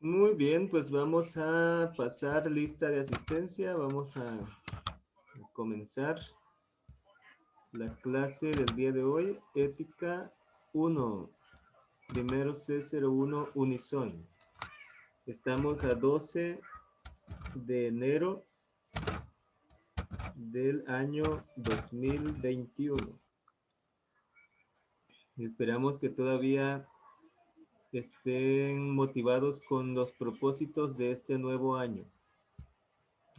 Muy bien, pues vamos a pasar lista de asistencia. Vamos a comenzar la clase del día de hoy, Ética 1, primero C01 Unison. Estamos a 12 de enero del año 2021. Esperamos que todavía estén motivados con los propósitos de este nuevo año,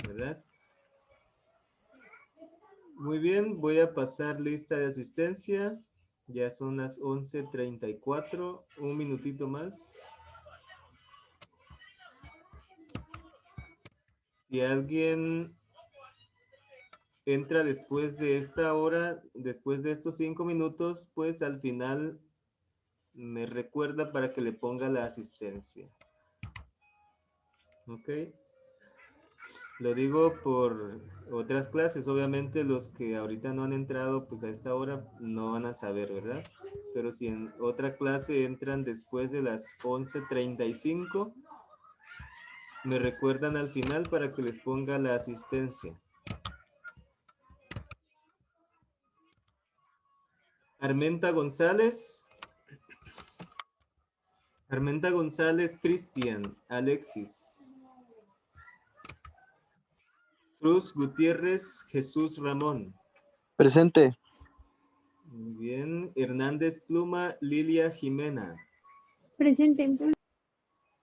¿verdad? Muy bien, voy a pasar lista de asistencia. Ya son las 11:34, un minutito más. Si alguien entra después de esta hora, después de estos 5 minutos, pues al final me recuerda para que le ponga la asistencia. ¿Ok? Lo digo por otras clases, obviamente los que ahorita no han entrado, pues a esta hora no van a saber, ¿verdad? Pero si en otra clase entran después de las 11:35, me recuerdan al final para que les ponga la asistencia. Armenta González. Armenta González, Cristian, Alexis. Cruz Gutiérrez, Jesús Ramón. Presente. Muy bien. Hernández Pluma, Lilia Jimena. Presente.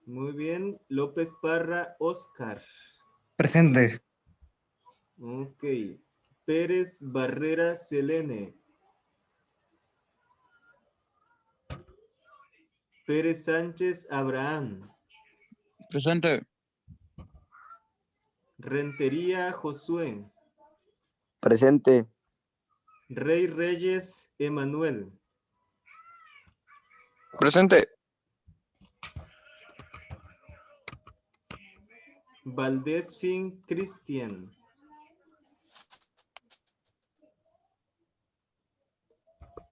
Muy bien. López Parra, Oscar. Presente. Ok. Pérez Barrera, Selene. Pérez Sánchez, Abraham. Presente. Rentería, Josué. Presente. Rey Reyes, Emanuel. Presente. Valdés Fin, Cristian.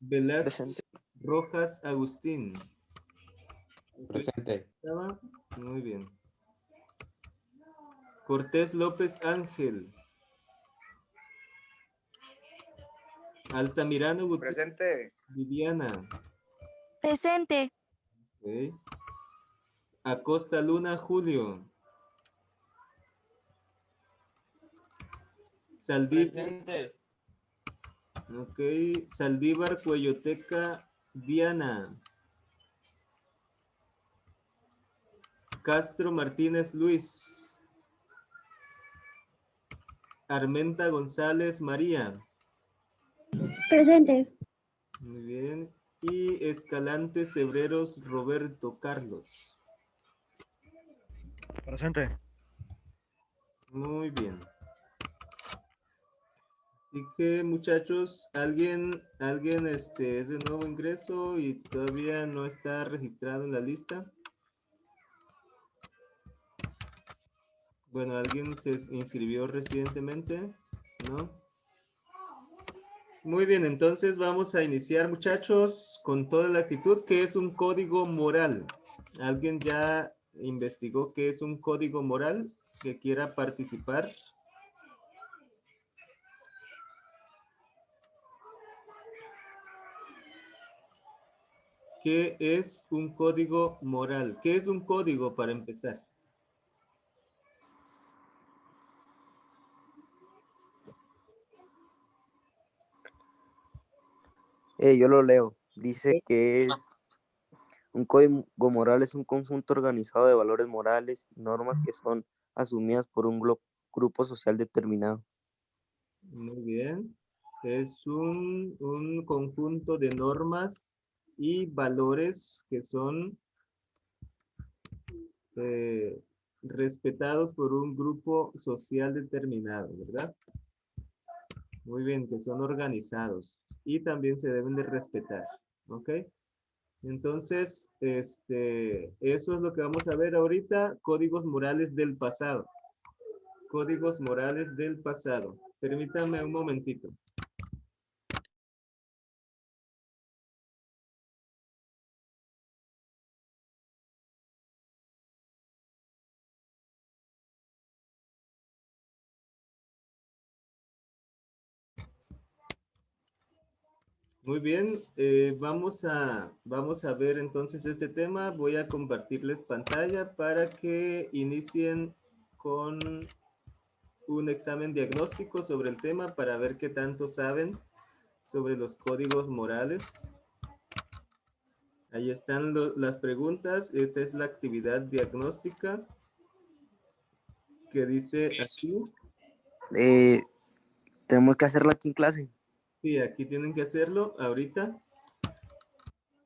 Velázquez Presente. Rojas, Agustín. Presente. ¿Estaba? Muy bien. Cortés López Ángel. Altamirano Gutiérrez, Presente. Viviana. Presente. Ok. Acosta Luna, Julio. Saldívar. Presente. Ok. Saldívar Cuelloteca, Diana. Castro Martínez Luis. Armenta González María. Presente. Muy bien. Y Escalante Cebreros Roberto Carlos. Presente. Muy bien. Así que muchachos, alguien es de nuevo ingreso y todavía no está registrado en la lista. Bueno, alguien se inscribió recientemente, ¿no? Muy bien, entonces vamos a iniciar, muchachos, con toda la actitud. ¿Qué es un código moral? ¿Alguien ya investigó qué es un código moral que quiera participar? ¿Qué es un código moral? ¿Qué es un código para empezar? Yo lo leo. Dice que un código moral es un conjunto organizado de valores morales y normas que son asumidas por un grupo social determinado. Muy bien. Es un conjunto de normas y valores que son eh, respetados por un grupo social determinado, ¿verdad? Muy bien, que son organizados y también se deben de respetar, ¿ok? Entonces, eso es lo que vamos a ver ahorita, códigos morales del pasado. Códigos morales del pasado. Permítanme un momentito. Muy bien, vamos a ver entonces este tema. Voy a compartirles pantalla para que inicien con un examen diagnóstico sobre el tema para ver qué tanto saben sobre los códigos morales. Ahí están las preguntas. Esta es la actividad diagnóstica que dice así. Tenemos que hacerla aquí en clase. Sí, aquí tienen que hacerlo ahorita.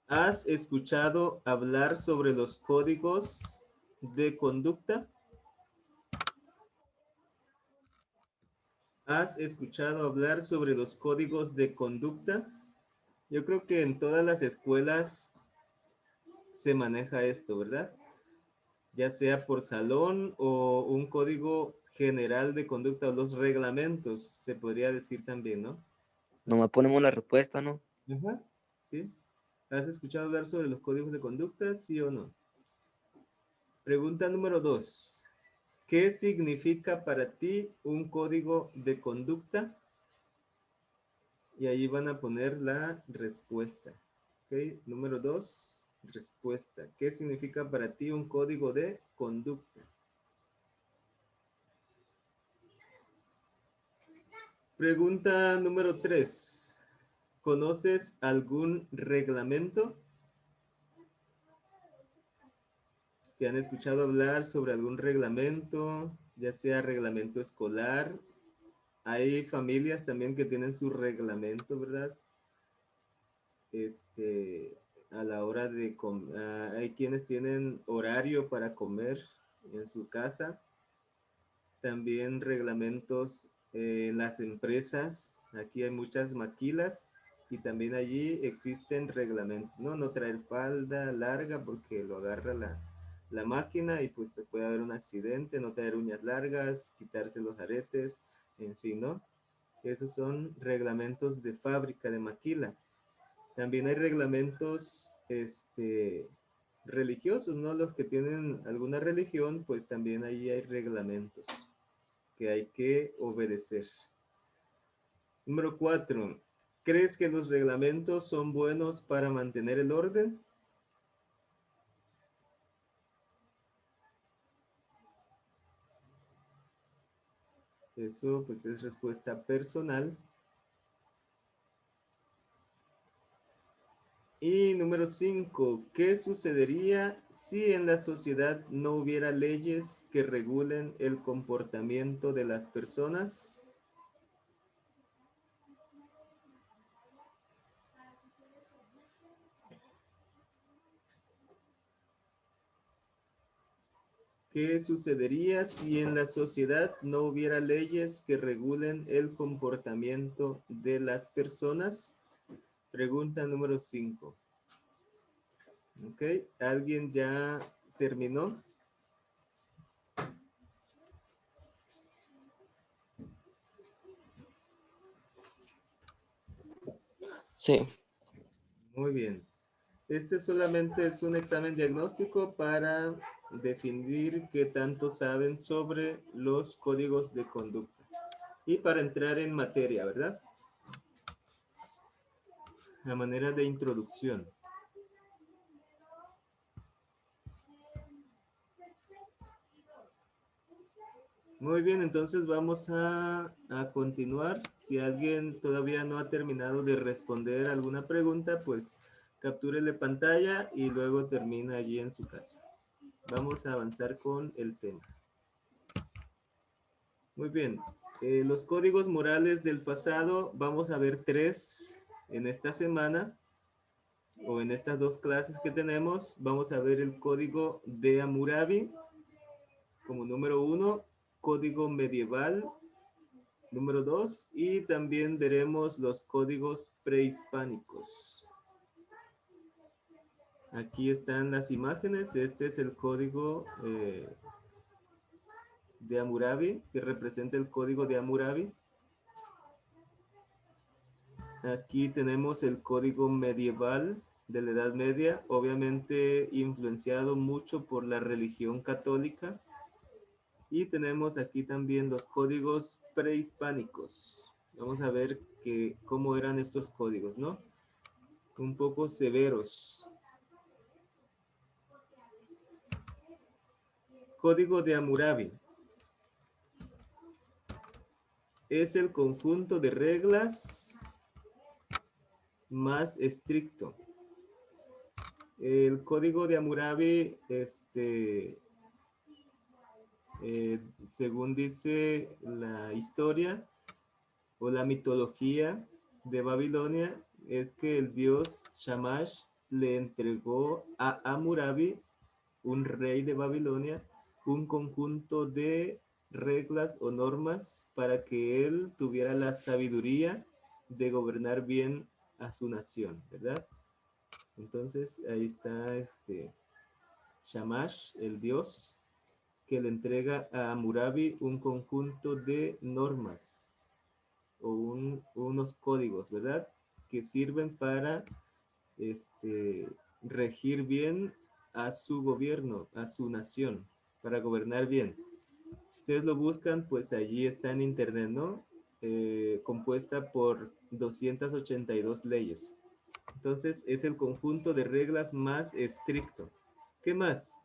¿Has escuchado hablar sobre los códigos de conducta? ¿Has escuchado hablar sobre los códigos de conducta? Yo creo que en todas las escuelas se maneja esto, ¿verdad? Ya sea por salón o un código general de conducta o los reglamentos, se podría decir también, ¿no? Nomás ponemos la respuesta, ¿no? Ajá, sí. ¿Has escuchado hablar sobre los códigos de conducta, sí o no? Pregunta número 2. ¿Qué significa para ti un código de conducta? Y ahí van a poner la respuesta. ¿Ok? Número 2, respuesta. ¿Qué significa para ti un código de conducta? Pregunta número 3. ¿Conoces algún reglamento? ¿Se han escuchado hablar sobre algún reglamento, ya sea reglamento escolar? Hay familias también que tienen su reglamento, ¿verdad? A la hora de comer, hay quienes tienen horario para comer en su casa. También reglamentos en las empresas. Aquí hay muchas maquilas y también allí existen reglamentos, ¿no? No traer falda larga porque lo agarra la máquina y pues se puede haber un accidente, no traer uñas largas, quitarse los aretes, en fin, ¿no? Esos son reglamentos de fábrica de maquila. También hay reglamentos religiosos, ¿no? Los que tienen alguna religión, pues también ahí hay reglamentos que hay que obedecer. Número 4. ¿Crees que los reglamentos son buenos para mantener el orden? Eso pues es respuesta personal. Y número 5, ¿qué sucedería si en la sociedad no hubiera leyes que regulen el comportamiento de las personas? ¿Qué sucedería si en la sociedad no hubiera leyes que regulen el comportamiento de las personas? Pregunta número 5. Ok, ¿alguien ya terminó? Sí. Muy bien. Este solamente es un examen diagnóstico para definir qué tanto saben sobre los códigos de conducta y para entrar en materia, ¿verdad? A manera de introducción. Muy bien, entonces vamos a continuar. Si alguien todavía no ha terminado de responder alguna pregunta, pues captúrele pantalla y luego termina allí en su casa. Vamos a avanzar con el tema. Muy bien, los códigos morales del pasado, vamos a ver 3 en esta semana o en estas 2 clases que tenemos. Vamos a ver el código de Hammurabi como número 1, código medieval número 2 y también veremos los códigos prehispánicos. Aquí están las imágenes. Este es el código de Hammurabi, que representa el código de Hammurabi. Aquí tenemos el código medieval de la Edad Media, obviamente influenciado mucho por la religión católica. Y tenemos aquí también los códigos prehispánicos. Vamos a ver cómo eran estos códigos, ¿no? un poco severos. Código de Hammurabi. Es el conjunto de reglas más estricto. El código de Hammurabi, según dice la historia o la mitología de Babilonia, es que el dios Shamash le entregó a Hammurabi, un rey de Babilonia, un conjunto de reglas o normas para que él tuviera la sabiduría de gobernar bien a su nación, ¿verdad? Entonces ahí está Shamash, el dios, que le entrega a Hammurabi un conjunto de normas o unos códigos, ¿verdad? Que sirven para regir bien a su gobierno, a su nación, para gobernar bien. Si ustedes lo buscan, pues allí está en internet, ¿no? Compuesta por 282 leyes. Entonces, es el conjunto de reglas más estricto. ¿Qué más?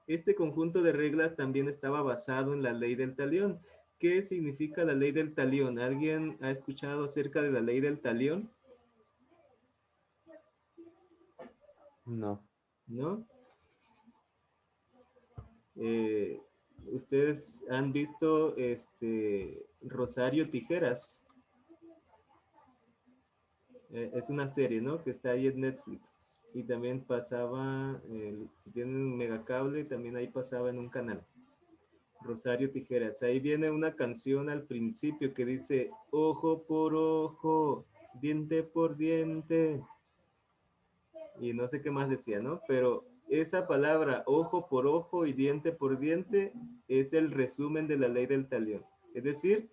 Este conjunto de reglas también estaba basado en la ley del talión. ¿Qué significa la ley del talión? ¿Alguien ha escuchado acerca de la ley del talión? No. ¿No? Ustedes han visto Rosario Tijeras. Es una serie, ¿no? Que está ahí en Netflix. Y también pasaba, si tienen Megacable, también ahí pasaba en un canal. Rosario Tijeras. Ahí viene una canción al principio que dice, ojo por ojo, diente por diente. Y no sé qué más decía, ¿no? Pero esa palabra, ojo por ojo y diente por diente, es el resumen de la ley del talión. Es decir,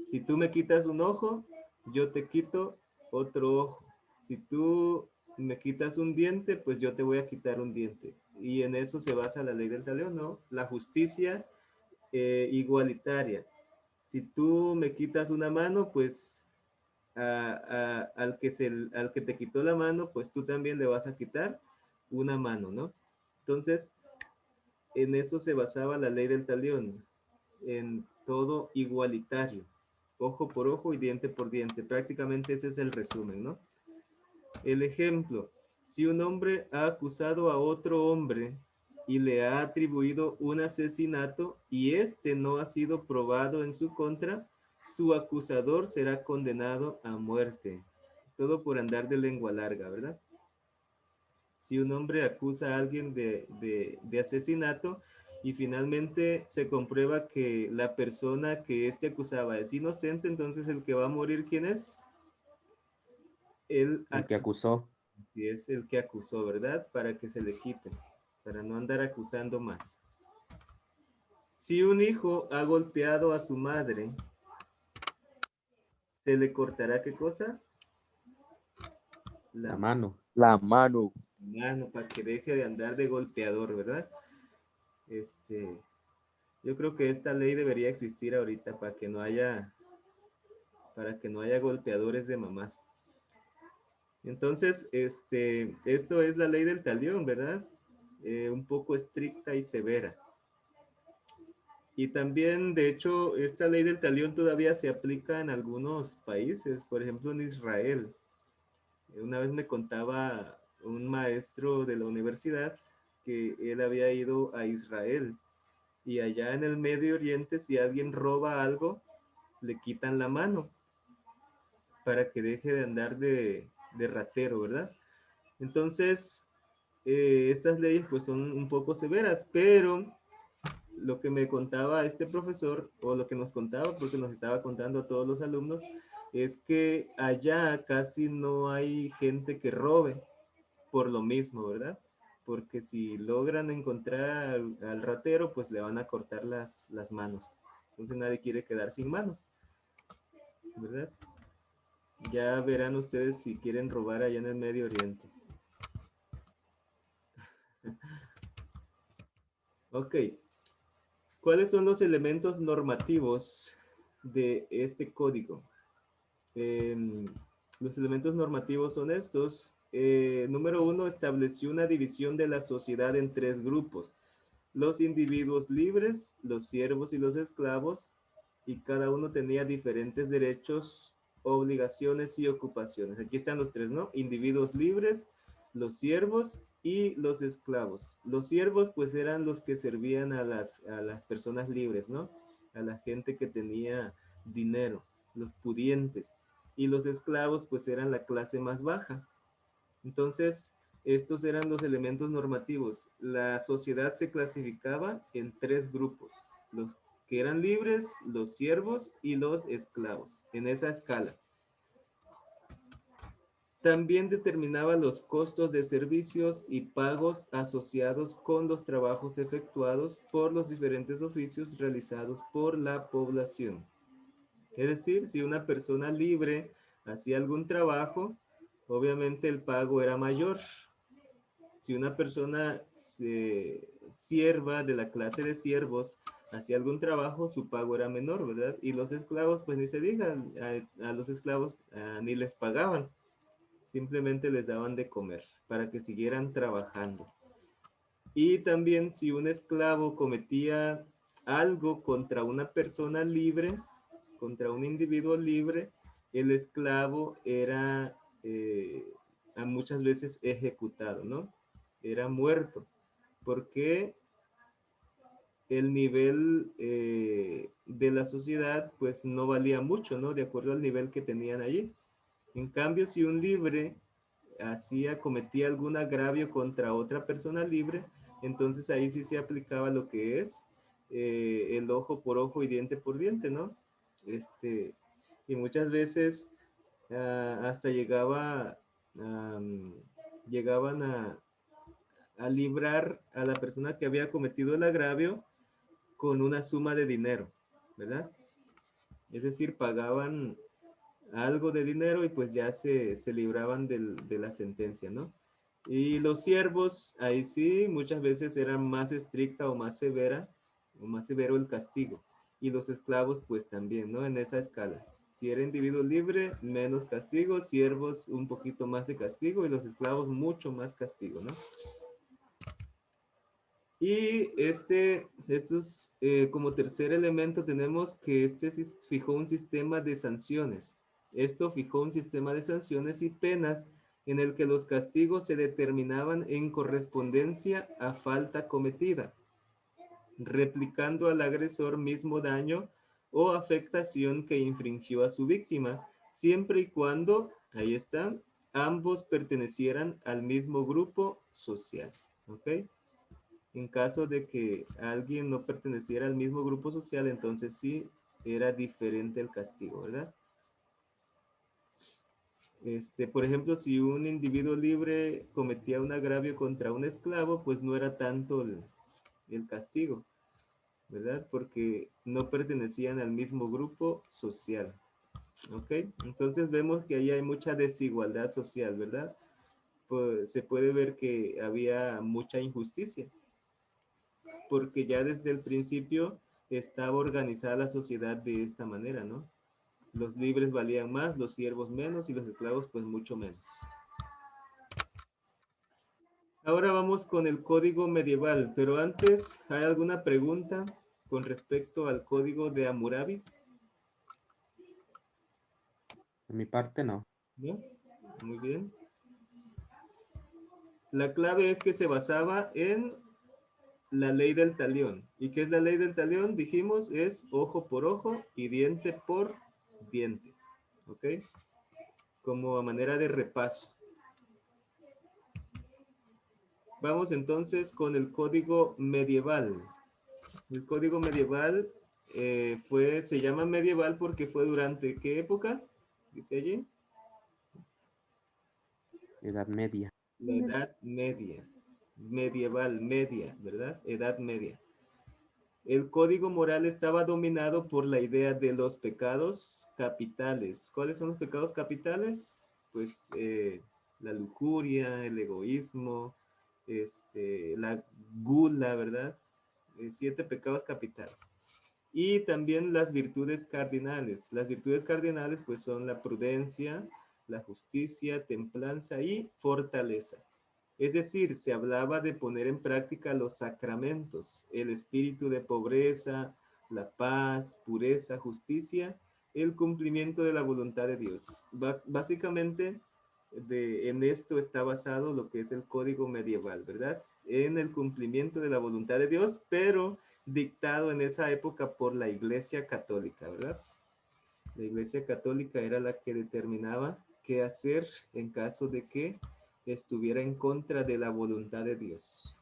si tú me quitas un ojo, yo te quito otro ojo. Si tú me quitas un diente, pues yo te voy a quitar un diente. Y en eso se basa la ley del talión, ¿no? La justicia igualitaria. Si tú me quitas una mano, pues al que te quitó la mano, pues tú también le vas a quitar una mano, ¿no? Entonces, en eso se basaba la ley del talión, en todo igualitario, ojo por ojo y diente por diente. Prácticamente ese es el resumen, ¿no? El ejemplo, si un hombre ha acusado a otro hombre y le ha atribuido un asesinato y este no ha sido probado en su contra, su acusador será condenado a muerte. Todo por andar de lengua larga, ¿verdad? Si un hombre acusa a alguien de asesinato y finalmente se comprueba que la persona que éste acusaba es inocente, entonces el que va a morir, ¿quién es? El que acusó. Si es el que acusó, ¿verdad? Para que se le quite, para no andar acusando más. Si un hijo ha golpeado a su madre, ¿se le cortará qué cosa? La mano. La mano. Mano, para que deje de andar de golpeador, ¿verdad? Yo creo que esta ley debería existir ahorita para que no haya golpeadores de mamás. Entonces, esto es la ley del talión, ¿verdad? Un poco estricta y severa. Y también, de hecho, esta ley del talión todavía se aplica en algunos países, por ejemplo, en Israel. Una vez me contaba un maestro de la universidad que él había ido a Israel y allá en el Medio Oriente, si alguien roba algo, le quitan la mano para que deje de andar de ratero, ¿verdad? Entonces, estas leyes pues son un poco severas, pero lo que me contaba este profesor, o lo que nos contaba, porque nos estaba contando a todos los alumnos, es que allá casi no hay gente que robe por lo mismo, ¿verdad? Porque si logran encontrar al ratero, pues le van a cortar las manos. Entonces nadie quiere quedar sin manos, ¿verdad? Ya verán ustedes si quieren robar allá en el Medio Oriente. Ok. ¿Cuáles son los elementos normativos de este código? Los elementos normativos son estos. número 1, estableció una división de la sociedad en 3 grupos. Los individuos libres, los siervos y los esclavos, y cada uno tenía diferentes derechos, obligaciones y ocupaciones. Aquí están los 3, ¿no? Individuos libres, los siervos y los esclavos. Los siervos pues eran los que servían a las personas libres, ¿no? A la gente que tenía dinero, los pudientes. Y los esclavos pues eran la clase más baja. Entonces, estos eran los elementos normativos. La sociedad se clasificaba en 3 grupos: los que eran libres, los siervos y los esclavos, en esa escala. También determinaba los costos de servicios y pagos asociados con los trabajos efectuados por los diferentes oficios realizados por la población. Es decir, si una persona libre hacía algún trabajo, obviamente el pago era mayor. Si una persona sierva de la clase de siervos hacía algún trabajo, su pago era menor, ¿verdad? Y los esclavos, pues ni se diga, a los esclavos ni les pagaban. Simplemente les daban de comer para que siguieran trabajando. Y también si un esclavo cometía algo contra una persona libre, contra un individuo libre, el esclavo era muchas veces ejecutado, ¿no? Era muerto, porque el nivel de la sociedad pues no valía mucho, ¿no? De acuerdo al nivel que tenían allí. En cambio, si un libre cometía algún agravio contra otra persona libre, entonces ahí sí se aplicaba lo que es el ojo por ojo y diente por diente, ¿no? Y muchas veces hasta llegaban a librar a la persona que había cometido el agravio con una suma de dinero, ¿verdad? Es decir, pagaban algo de dinero y pues ya se libraban de la sentencia, ¿no? Y los siervos, ahí sí, muchas veces era más estricta o más severa, o más severo el castigo. Y los esclavos, pues también, ¿no? En esa escala. Si era individuo libre, menos castigo, siervos un poquito más de castigo y los esclavos mucho más castigo, ¿no? Y estos, como tercer elemento tenemos que fijó un sistema de sanciones. Esto fijó un sistema de sanciones y penas en el que los castigos se determinaban en correspondencia a falta cometida, replicando al agresor mismo daño o afectación que infringió a su víctima, siempre y cuando, ahí está, ambos pertenecieran al mismo grupo social. ¿Ok? En caso de que alguien no perteneciera al mismo grupo social, entonces sí era diferente el castigo, ¿verdad? Por ejemplo, si un individuo libre cometía un agravio contra un esclavo, pues no era tanto el castigo, ¿verdad? Porque no pertenecían al mismo grupo social, ¿ok? Entonces vemos que ahí hay mucha desigualdad social, ¿verdad? Pues se puede ver que había mucha injusticia, porque ya desde el principio estaba organizada la sociedad de esta manera, ¿no? Los libres valían más, los siervos menos y los esclavos pues mucho menos. Ahora vamos con el código medieval, pero antes, ¿hay alguna pregunta con respecto al código de Hammurabi? De mi parte, no. ¿No? Muy bien. La clave es que se basaba en la ley del talión. ¿Y qué es la ley del talión? Dijimos, es ojo por ojo y diente por diente. ¿Ok? Como a manera de repaso. Vamos entonces con el código medieval. El código medieval se llama medieval porque fue durante ¿qué época? Dice allí. Edad Media. La Edad Media. Medieval, media, ¿verdad? Edad Media. El código moral estaba dominado por la idea de los pecados capitales. ¿Cuáles son los pecados capitales? Pues la lujuria, el egoísmo, la gula, ¿verdad? 7 pecados capitales. Y también las virtudes cardinales. Las virtudes cardinales pues son la prudencia, la justicia, templanza y fortaleza. Es decir, se hablaba de poner en práctica los sacramentos, el espíritu de pobreza, la paz, pureza, justicia, el cumplimiento de la voluntad de Dios. Básicamente, en esto está basado lo que es el código medieval, ¿verdad? En el cumplimiento de la voluntad de Dios, pero dictado en esa época por la Iglesia Católica, ¿verdad? La Iglesia Católica era la que determinaba qué hacer en caso de que estuviera en contra de la voluntad de Dios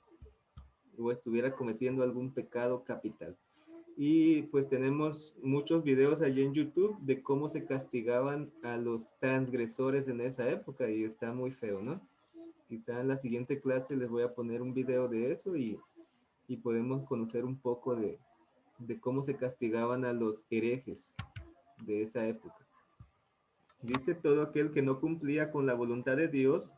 o estuviera cometiendo algún pecado capital. Y pues tenemos muchos videos allí en YouTube de cómo se castigaban a los transgresores en esa época y está muy feo, ¿no? Quizá en la siguiente clase les voy a poner un video de eso y podemos conocer un poco de cómo se castigaban a los herejes de esa época. Dice: todo aquel que no cumplía con la voluntad de Dios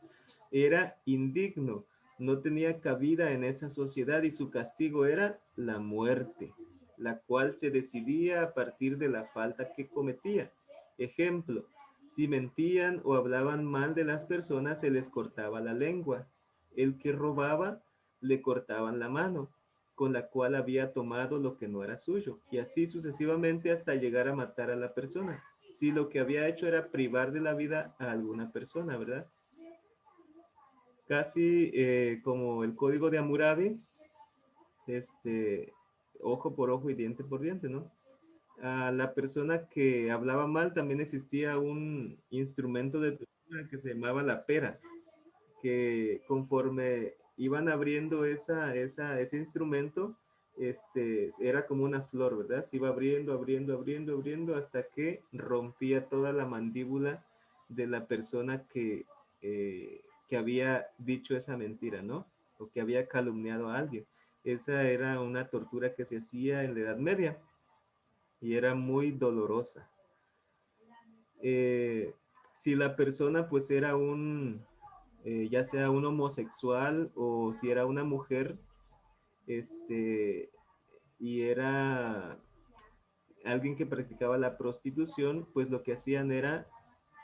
era indigno, no tenía cabida en esa sociedad y su castigo era la muerte, la cual se decidía a partir de la falta que cometía. Ejemplo, si mentían o hablaban mal de las personas, se les cortaba la lengua. El que robaba, le cortaban la mano, con la cual había tomado lo que no era suyo, y así sucesivamente hasta llegar a matar a la persona. Si lo que había hecho era privar de la vida a alguna persona, ¿verdad? Casi como el código de Hammurabi, ojo por ojo y diente por diente, ¿no? A la persona que hablaba mal también existía un instrumento de tortura que se llamaba la pera, que conforme iban abriendo ese instrumento, era como una flor, ¿verdad? Se iba abriendo, abriendo, abriendo, abriendo, hasta que rompía toda la mandíbula de la persona que había dicho esa mentira, ¿no? O que había calumniado a alguien. Esa era una tortura que se hacía en la Edad Media y era muy dolorosa. Si la persona pues era ya sea un homosexual o si era una mujer, y era alguien que practicaba la prostitución, pues lo que hacían era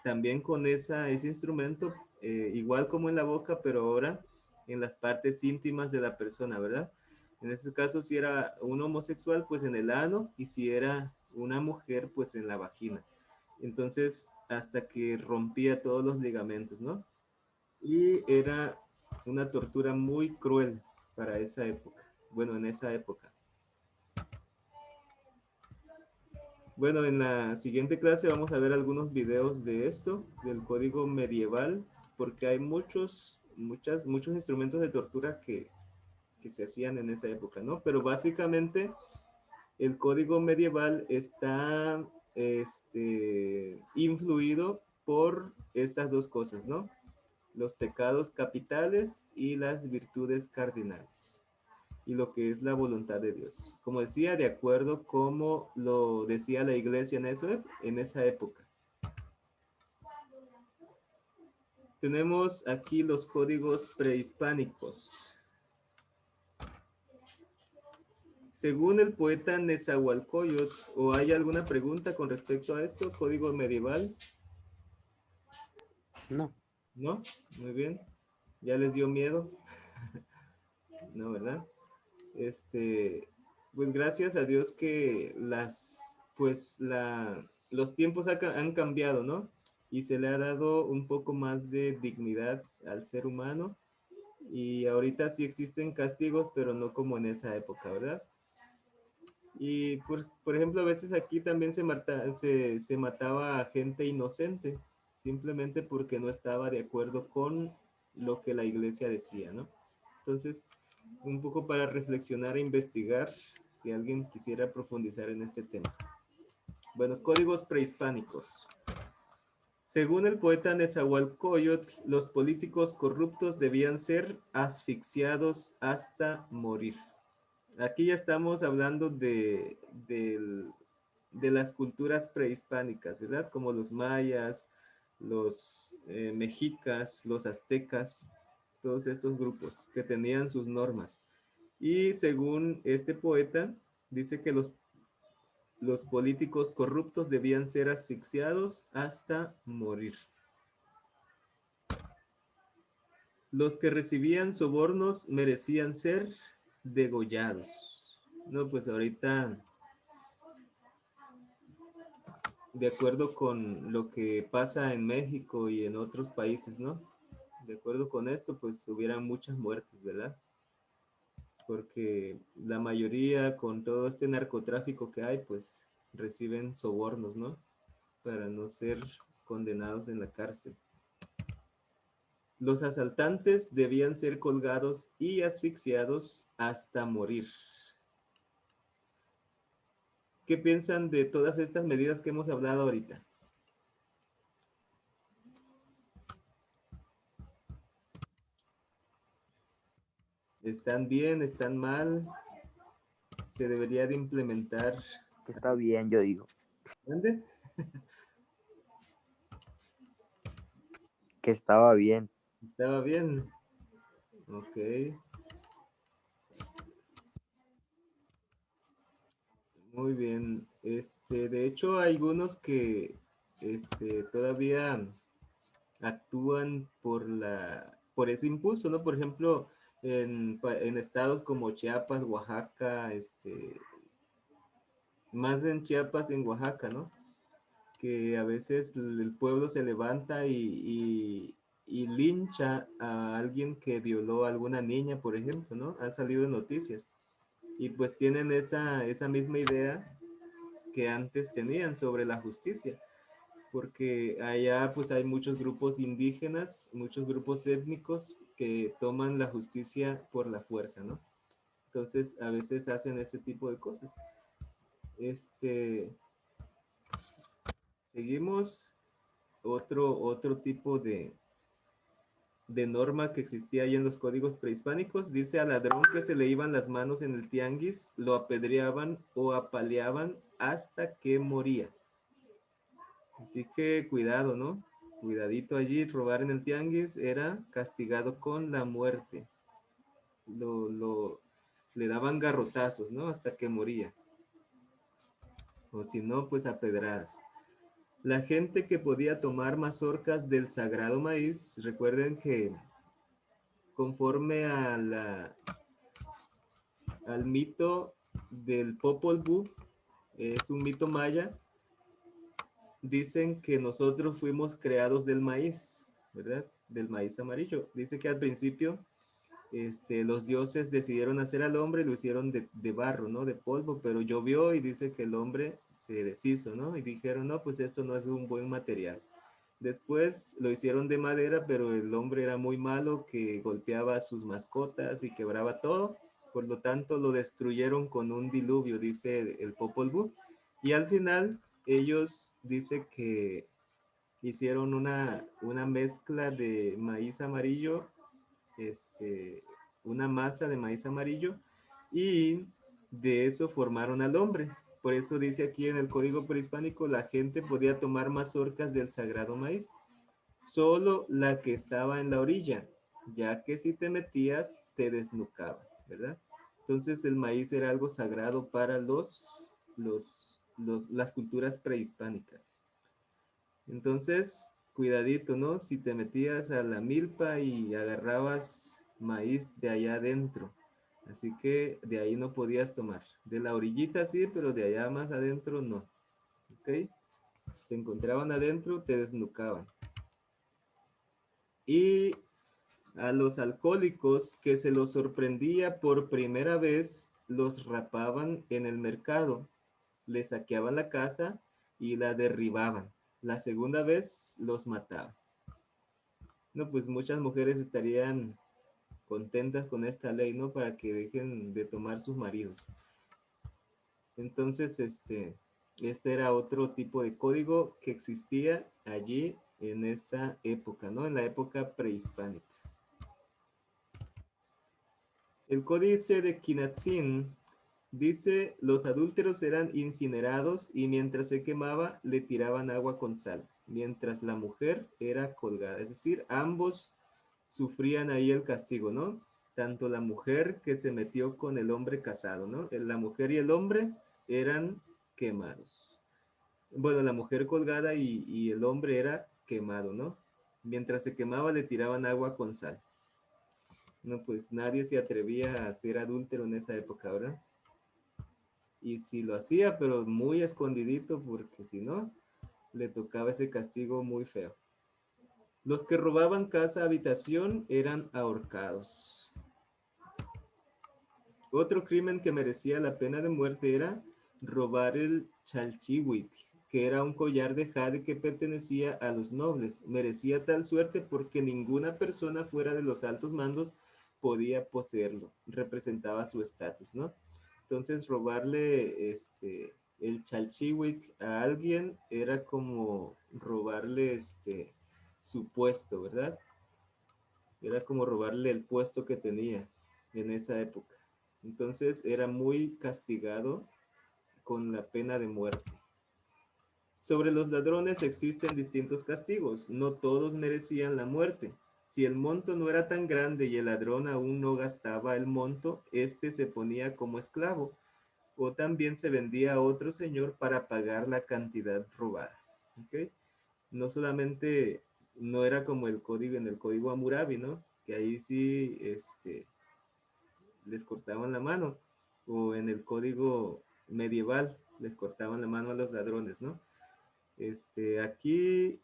también con ese instrumento, igual como en la boca, pero ahora en las partes íntimas de la persona, ¿verdad? En ese caso, si era un homosexual, pues en el ano, y si era una mujer, pues en la vagina. Entonces, hasta que rompía todos los ligamentos, ¿no? Y era una tortura muy cruel para esa época. Bueno, en esa época. Bueno, en la siguiente clase vamos a ver algunos videos de esto, del código medieval, porque hay muchos instrumentos de tortura que se hacían en esa época, ¿no? Pero básicamente el código medieval está influido por estas dos cosas, ¿no? Los pecados capitales y las virtudes cardinales, y lo que es la voluntad de Dios. Como decía, de acuerdo como lo decía la iglesia en esa época. Tenemos aquí los códigos prehispánicos. Según el poeta Nezahualcóyotl, ¿o hay alguna pregunta con respecto a esto? ¿Código medieval? No. ¿No? Muy bien. ¿Ya les dio miedo? No, ¿verdad? Pues gracias a Dios que los tiempos han cambiado, ¿no? Y se le ha dado un poco más de dignidad al ser humano. Y ahorita sí existen castigos, pero no como en esa época, ¿verdad? Y por ejemplo, a veces aquí también se mataba a gente inocente, simplemente porque no estaba de acuerdo con lo que la iglesia decía, ¿no? Entonces, un poco para reflexionar e investigar, si alguien quisiera profundizar en este tema. Bueno, códigos prehispánicos. Según el poeta Nezahualcóyotl, los políticos corruptos debían ser asfixiados hasta morir. Aquí ya estamos hablando de las culturas prehispánicas, ¿verdad? Como los mayas, los mexicas, los aztecas, todos estos grupos que tenían sus normas. Y según este poeta, dice que los políticos corruptos debían ser asfixiados hasta morir. Los que recibían sobornos merecían ser degollados. No, pues ahorita, de acuerdo con lo que pasa en México y en otros países, ¿no? De acuerdo con esto, pues hubieran muchas muertes, ¿verdad? Porque la mayoría con todo este narcotráfico que hay, pues reciben sobornos, ¿no? Para no ser condenados en la cárcel. Los asaltantes debían ser colgados y asfixiados hasta morir. ¿Qué piensan de todas estas medidas que hemos hablado ahorita? ¿Están bien? ¿Están mal? ¿Se debería de implementar? Está bien, yo digo. ¿Dónde? Que estaba bien. Estaba bien. Ok. Muy bien. De hecho, hay algunos que todavía actúan por ese impulso, ¿no? Por ejemplo, en estados como Chiapas, Oaxaca, más en Chiapas, en Oaxaca, ¿no? Que a veces el pueblo se levanta y lincha a alguien que violó a alguna niña, por ejemplo, ¿no? Han salido en noticias. Y pues tienen esa misma idea que antes tenían sobre la justicia, porque allá pues hay muchos grupos indígenas, muchos grupos étnicos que toman la justicia por la fuerza, ¿no? Entonces a veces hacen este tipo de cosas. Seguimos otro tipo de norma que existía ahí en los códigos prehispánicos. Dice: al ladrón que se le iban las manos en el tianguis, lo apedreaban o apaleaban hasta que moría. Así que cuidado, ¿no? Cuidadito allí, robar en el tianguis era castigado con la muerte. Le daban garrotazos, ¿no? Hasta que moría. O si no, pues a pedradas. La gente que podía tomar mazorcas del sagrado maíz, recuerden que conforme al mito del Popol Vuh, es un mito maya, dicen que nosotros fuimos creados del maíz, ¿verdad? Del maíz amarillo. Dice que al principio los dioses decidieron hacer al hombre y lo hicieron de barro, ¿no? De polvo, pero llovió y dice que el hombre se deshizo, ¿no? Y dijeron: no, pues esto no es un buen material. Después lo hicieron de madera, pero el hombre era muy malo, que golpeaba a sus mascotas y quebraba todo. Por lo tanto, lo destruyeron con un diluvio, dice el Popol Vuh. Y al final, ellos dicen que hicieron una mezcla de maíz amarillo, una masa de maíz amarillo, y de eso formaron al hombre. Por eso dice aquí en el código prehispánico: la gente podía tomar mazorcas del sagrado maíz, solo la que estaba en la orilla, ya que si te metías te desnucaba, ¿verdad? Entonces el maíz era algo sagrado para las culturas prehispánicas. Entonces, cuidadito, ¿no? Si te metías a la milpa y agarrabas maíz de allá adentro. Así que de ahí no podías tomar. De la orillita sí, pero de allá más adentro no. ¿Ok? Te encontraban adentro, te desnucaban. Y a los alcohólicos que se los sorprendía por primera vez, los rapaban en el mercado, les saqueaban la casa y la derribaban. La segunda vez los mataban. No, pues muchas mujeres estarían contentas con esta ley, ¿no? Para que dejen de tomar sus maridos. Entonces, este era otro tipo de código que existía allí en esa época, ¿no? En la época prehispánica. El códice de Quinatzin dice: los adúlteros eran incinerados y mientras se quemaba le tiraban agua con sal, mientras la mujer era colgada. Es decir, ambos sufrían ahí el castigo, ¿no? Tanto la mujer que se metió con el hombre casado, ¿no? La mujer y el hombre eran quemados. Bueno, la mujer colgada y el hombre era quemado, ¿no? Mientras se quemaba le tiraban agua con sal. No, pues nadie se atrevía a ser adúltero en esa época, ¿verdad? Y si lo hacía, pero muy escondidito, porque si no, le tocaba ese castigo muy feo. Los que robaban casa habitación eran ahorcados. Otro crimen que merecía la pena de muerte era robar el chalchihuitl, que era un collar de jade que pertenecía a los nobles. Merecía tal suerte porque ninguna persona fuera de los altos mandos podía poseerlo. Representaba su estatus, ¿no? Entonces robarle el chalchihuitl a alguien era como robarle su puesto, ¿verdad? Era como robarle el puesto que tenía en esa época. Entonces era muy castigado con la pena de muerte. Sobre los ladrones existen distintos castigos. No todos merecían la muerte. Si el monto no era tan grande y el ladrón aún no gastaba el monto, este se ponía como esclavo o también se vendía a otro señor para pagar la cantidad robada. ¿Ok? No solamente no era como el código en el código Hammurabi, ¿no? Que ahí sí les cortaban la mano, o en el código medieval les cortaban la mano a los ladrones, ¿no? Aquí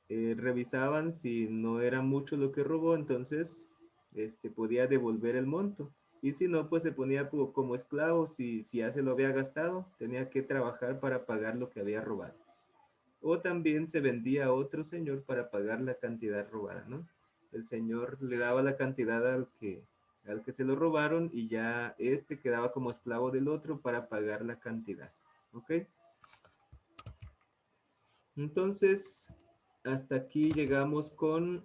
revisaban si no era mucho lo que robó, entonces podía devolver el monto. Y si no, pues se ponía como esclavo, si ya se lo había gastado, tenía que trabajar para pagar lo que había robado. O también se vendía a otro señor para pagar la cantidad robada, ¿no? El señor le daba la cantidad al que se lo robaron y ya quedaba como esclavo del otro para pagar la cantidad, ¿ok? Entonces, hasta aquí llegamos con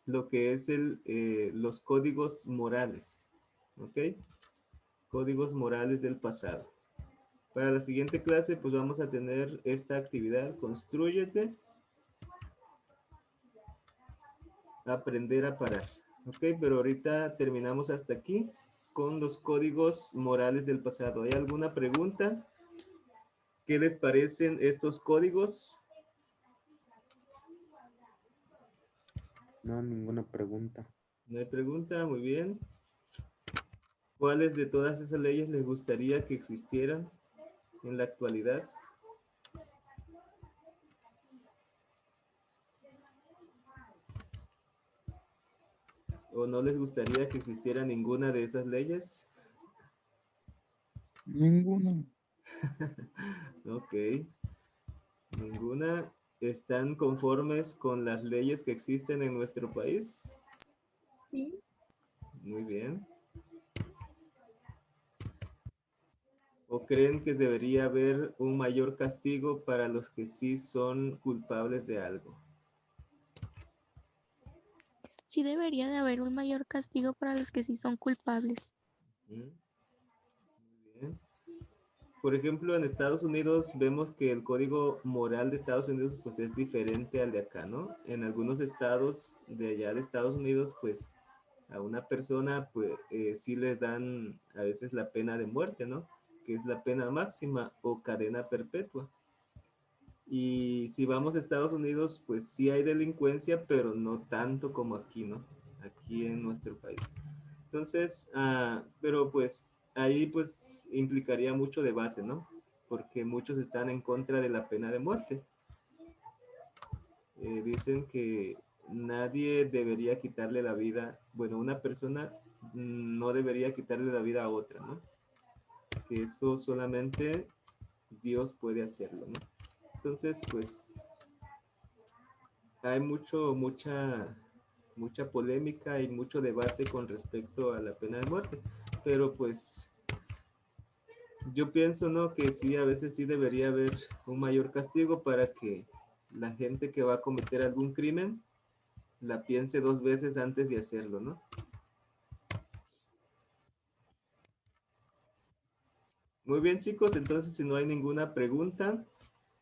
lo que es los códigos morales, ¿ok? Códigos morales del pasado. Para la siguiente clase, pues vamos a tener esta actividad, constrúyete, aprender a parar, ¿ok? Pero ahorita terminamos hasta aquí con los códigos morales del pasado. ¿Hay alguna pregunta? ¿Qué les parecen estos códigos? No, ninguna pregunta. No hay pregunta, muy bien. ¿Cuáles de todas esas leyes les gustaría que existieran en la actualidad? ¿O no les gustaría que existiera ninguna de esas leyes? Ninguno. Ok. ¿Ninguna? ¿Están conformes con las leyes que existen en nuestro país? Sí. Muy bien. ¿O creen que debería haber un mayor castigo para los que sí son culpables de algo? Sí debería de haber un mayor castigo para los que sí son culpables. ¿Mm? Muy bien. Por ejemplo, en Estados Unidos vemos que el código moral de Estados Unidos pues es diferente al de acá, ¿no? En algunos estados de allá de Estados Unidos pues a una persona pues sí le dan a veces la pena de muerte, ¿no? Que es la pena máxima o cadena perpetua. Y si vamos a Estados Unidos pues sí hay delincuencia, pero no tanto como aquí, ¿no? Aquí en nuestro país. Entonces, pero pues ahí pues implicaría mucho debate, ¿no? Porque muchos están en contra de la pena de muerte. Dicen que nadie debería quitarle la vida, bueno, una persona no debería quitarle la vida a otra, ¿no? Que eso solamente Dios puede hacerlo, ¿no? Entonces, pues hay mucha polémica y mucho debate con respecto a la pena de muerte, pero pues yo pienso, ¿no? Que sí, a veces sí debería haber un mayor castigo para que la gente que va a cometer algún crimen la piense dos veces antes de hacerlo, ¿no? Muy bien, chicos, entonces si no hay ninguna pregunta,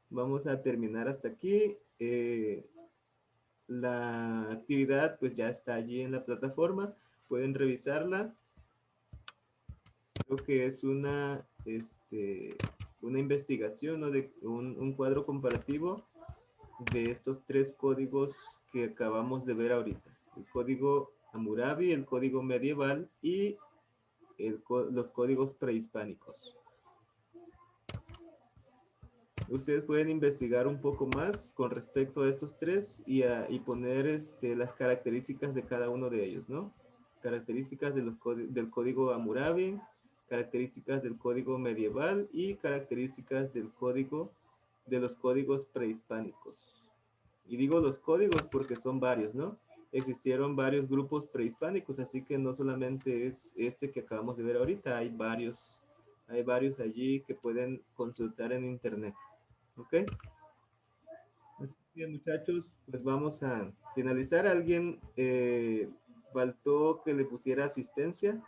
vamos a terminar hasta aquí. La actividad pues ya está allí en la plataforma, pueden revisarla. Creo que es una investigación, ¿no? De un cuadro comparativo de estos tres códigos que acabamos de ver ahorita. El código Hammurabi, el código medieval y los códigos prehispánicos. Ustedes pueden investigar un poco más con respecto a estos tres y poner las características de cada uno de ellos, ¿no? Características de del código Hammurabi, características del código medieval y características del código de los códigos prehispánicos. Y digo los códigos porque son varios, ¿no? Existieron varios grupos prehispánicos, así que no solamente es este que acabamos de ver ahorita, hay varios allí que pueden consultar en internet. ¿Ok? Así que muchachos, pues vamos a finalizar. ¿Alguien faltó que le pusiera asistencia?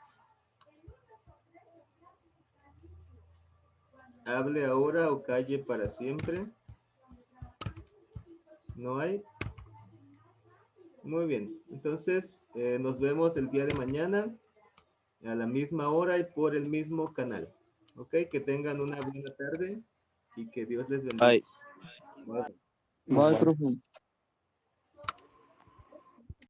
Hable ahora o calle para siempre. ¿No hay? Muy bien. Entonces, nos vemos el día de mañana a la misma hora y por el mismo canal. ¿Ok? Que tengan una buena tarde y que Dios les bendiga. Bye. Bye. Bye, profe.